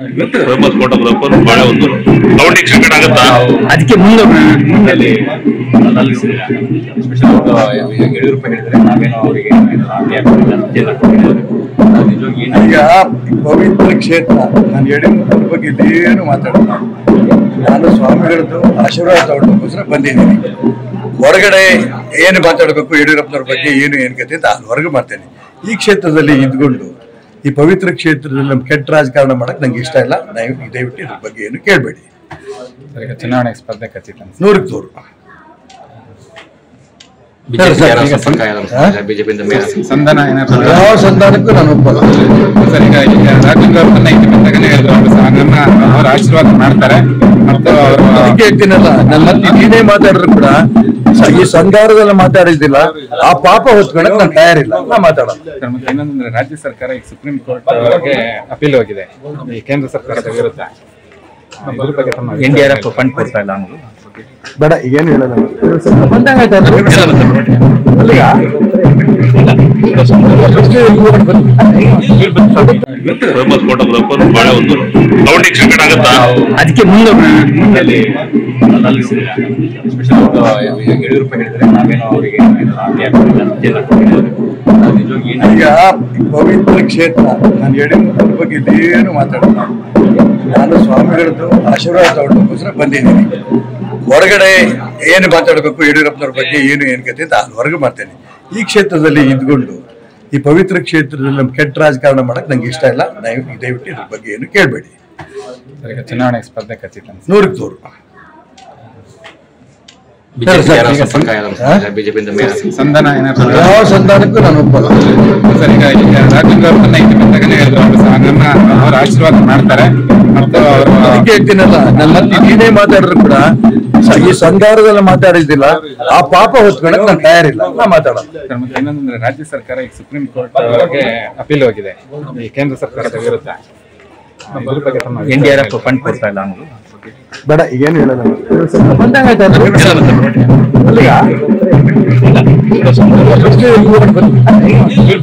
Famous photographer ಬಹಳ ಒಂದು ಕ್ರೌಡಿಗೆ ಸಂಕಟ ಆಗುತ್ತಾ ಅದಕ್ಕೆ ಮುಂದೆ ಯಡಿಯೂರಪ್ಪ ಹೇಳಿದ್ರೆ ನಾವೇನೋ ಅವರಿಗೆ ಈಗ ಪವಿತ್ರ ಕ್ಷೇತ್ರ ನಾನು ಯಡಿಯೂರಪ್ಪನ ಬಗ್ಗೆ ಏನು ಮಾತಾಡೋಣ. ನಾನು ಸ್ವಾಮಿಗಳದ್ದು ಆಶೀರ್ವಾದ ತಗೊಳ್ಳೋಕ್ಕೋಸ್ಕರ ಬಂದಿದ್ದೀನಿ. ಹೊರಗಡೆ ಏನು ಮಾತಾಡಬೇಕು ಯಡಿಯೂರಪ್ಪನವ್ರ ಬಗ್ಗೆ ಏನು ಕತೆ ಅಂತ ಹೊರಗೆ ಮಾಡ್ತೇನೆ. ಈ ಕ್ಷೇತ್ರದಲ್ಲಿ ಇದ್ಕೊಂಡು ಈ ಪವಿತ್ರ ಕ್ಷೇತ್ರದಲ್ಲಿ ನಮ್ಮ ಕೆಟ್ಟ ರಾಜಕಾರಣ ಮಾಡಕ್ ನಂಗೆ ಇಷ್ಟ ಇಲ್ಲ. ದಯವಿಟ್ಟು ಇದ್ರ ಬಗ್ಗೆ ಏನು ಕೇಳಬೇಡಿ. ಚುನಾವಣೆ ಸ್ಪರ್ಧೆ ಖಚಿತ 100ಕ್ಕೆ 100. ಸಂಧಾನ ಯಾವ ಸಂಧಾನಕ್ಕೂ ನಾನು ಒಪ್ಪಲ್ಲ ಸರ್. ಈಗ ರಾಜೇಂದ್ರ ಅವರ ಆಶೀರ್ವಾದ ಮಾಡ್ತಾರೆ ಮತ್ತು ಅದಕ್ಕೆ ಹೇಳ್ತೀನಲ್ಲ, ನನ್ನ ನೀನೇ ಮಾತಾಡಿದ್ರು ಕೂಡ ಈ ಸಂಧಾನದಲ್ಲಿ ಮಾತಾಡಿದ್ದಿಲ್ಲ, ಆ ಪಾಪ ಹೊತ್ಕೊಳಕ್ ನಾನು ತಯಾರಿಲ್ಲ, ನಾ ಮಾತಾಡೋಣ. ಮತ್ತೆ ಇನ್ನೊಂದಂದ್ರೆ ರಾಜ್ಯ ಸರ್ಕಾರ ಈಗ ಸುಪ್ರೀಂ ಕೋರ್ಟ್ ಗೆ ಅಪೀಲ್ ಹೋಗಿದೆ ಈ ಕೇಂದ್ರ ಸರ್ಕಾರದ ವಿರುದ್ಧ. NDRF ಫಂಡ್ ಕೊಡ್ತಾ ಇಲ್ಲ ಅನ್ನೋದು ಬೇಡ, ಈಗೇನು ಹೇಳಲ್ಲ. ಫೇಮಸ್ ಫೋಟೋಗ್ರಾಫರ್ ಬಹಳ ಒಂದು ಕ್ರೌಡಿಗೆ ಸಂಕಟ ಆಗುತ್ತಾ ಅದಕ್ಕೆ ಮುಂದೆ ಯಡಿಯೂರಪ್ಪ ಹೇಳಿದ್ರೆ ನಾವೇನೋ ಅವರಿಗೆ ಈಗ ಪವಿತ್ರ ಕ್ಷೇತ್ರ ನಾನು ಯಡಿಯೂರಪ್ಪನ ಬಗ್ಗೆ ಏನು ಮಾತಾಡೋಣ. ನಾನು ಸ್ವಾಮಿಗಳದ್ದು ಆಶೀರ್ವಾದ ತಗೊಳ್ಳೋಕ್ಕೋಸ್ಕರ ಬಂದಿದ್ದೀನಿ. ಹೊರಗಡೆ ಏನು ಮಾತಾಡಬೇಕು ಯಡಿಯೂರಪ್ಪನವ್ರ ಬಗ್ಗೆ ಏನು ಕತೆ ಅಂತ ಹೊರಗೆ ಮಾಡ್ತೇನೆ. ಈ ಕ್ಷೇತ್ರದಲ್ಲಿ ಇದ್ಕೊಂಡು ಈ ಪವಿತ್ರ ಕ್ಷೇತ್ರದಲ್ಲಿ ನಮ್ಮ ಕೆಟ್ಟ ರಾಜಕಾರಣ ಮಾಡಕ್ ನಂಗೆ ಇಷ್ಟ ಇಲ್ಲ. ದಯವಿಟ್ಟು ಇದ್ರ ಬಗ್ಗೆ ಏನು ಕೇಳಬೇಡಿ. ಚುನಾವಣೆ ಸ್ಪರ್ಧೆ ಖಚಿತ 100ಕ್ಕೆ 100. ಸಂಧಾನ ಯಾವ ಸಂಧಾನಕ್ಕೂ ನಾನು ಒಪ್ಪಲ್ಲ ಸರ್. ಈಗ ರಾಜೇಂದ್ರ ಅವರ ಆಶೀರ್ವಾದ ಮಾಡ್ತಾರೆ ಮತ್ತು ಅದಕ್ಕೆ ಹೇಳ್ತೀನಲ್ಲ, ನನ್ನ ನೀನೇ ಮಾತಾಡಿದ್ರು ಕೂಡ ಈ ಸಂಧಾನದಲ್ಲಿ ಮಾತಾಡಿದ್ದಿಲ್ಲ, ಆ ಪಾಪ ಹೊತ್ಕೊಳಕ್ ನಾನು ತಯಾರಿಲ್ಲ, ನಾ ಮಾತಾಡೋಣ. ಮತ್ತೆ ಇನ್ನೊಂದಂದ್ರೆ ರಾಜ್ಯ ಸರ್ಕಾರ ಈಗ ಸುಪ್ರೀಂ ಕೋರ್ಟ್ ಗೆ ಅಪೀಲ್ ಹೋಗಿದೆ ಈ ಕೇಂದ್ರ ಸರ್ಕಾರದ ವಿರುದ್ಧ. NDRF ಫಂಡ್ ಕೊಡ್ತಾ ಇಲ್ಲ ಅನ್ನೋದು ಬೇಡ, ಈಗೇನು ಹೇಳಲ್ಲ. ಇಲ್ಲ